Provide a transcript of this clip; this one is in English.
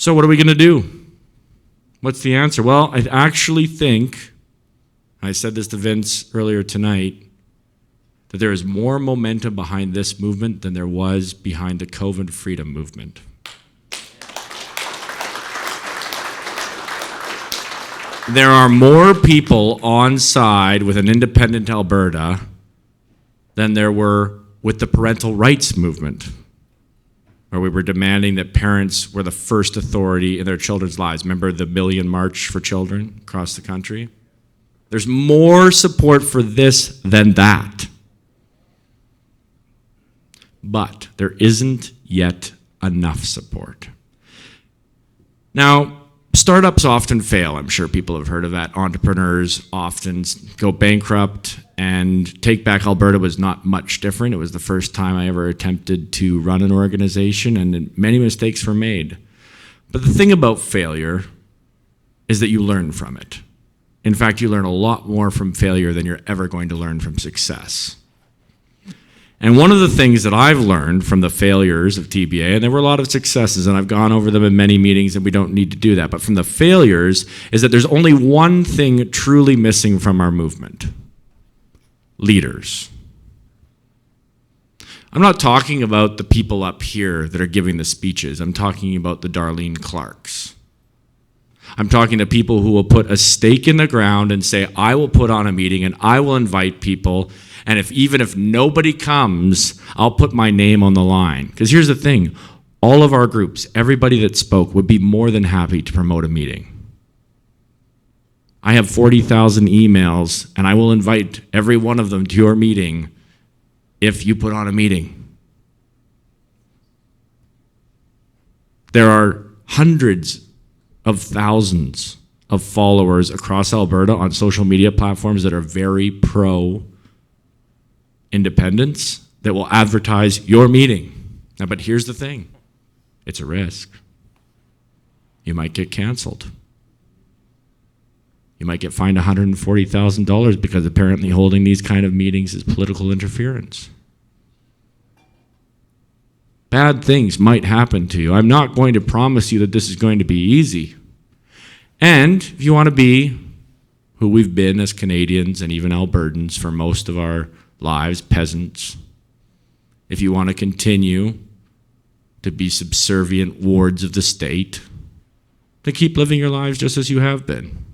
So what are we going to do? What's the answer? Well, I actually think, I said this to Vince earlier tonight, that there is more momentum behind this movement than there was behind the COVID freedom movement. There are more people on side with an independent Alberta than there were with the parental rights movement, where we were demanding that parents were the first authority in their children's lives. Remember the Million March for Children across the country? There's more support for this than that. But there isn't yet enough support. Now, startups often fail. I'm sure people have heard of that. Entrepreneurs often go bankrupt, and Take Back Alberta was not much different. It was the first time I ever attempted to run an organization, and many mistakes were made. But the thing about failure is that you learn from it. In fact, you learn a lot more from failure than you're ever going to learn from success. And one of the things that I've learned from the failures of TBA, and there were a lot of successes, and I've gone over them in many meetings, and we don't need to do that, but from the failures is that there's only one thing truly missing from our movement: leaders. I'm not talking about the people up here that are giving the speeches. I'm talking about the Darlene Clarks. I'm talking to people who will put a stake in the ground and say, I will put on a meeting and I will invite people, and even if nobody comes, I'll put my name on the line. Because here's the thing, all of our groups, everybody that spoke, would be more than happy to promote a meeting. I have 40,000 emails, and I will invite every one of them to your meeting if you put on a meeting. There are hundreds of thousands of followers across Alberta on social media platforms that are very pro-independence that will advertise your meeting. Now, but here's the thing, it's a risk. You might get canceled. You might get fined $140,000 because apparently holding these kind of meetings is political interference. Bad things might happen to you. I'm not going to promise you that this is going to be easy. And if you want to be who we've been as Canadians and even Albertans for most of our lives, peasants, if you want to continue to be subservient wards of the state, then keep living your lives just as you have been.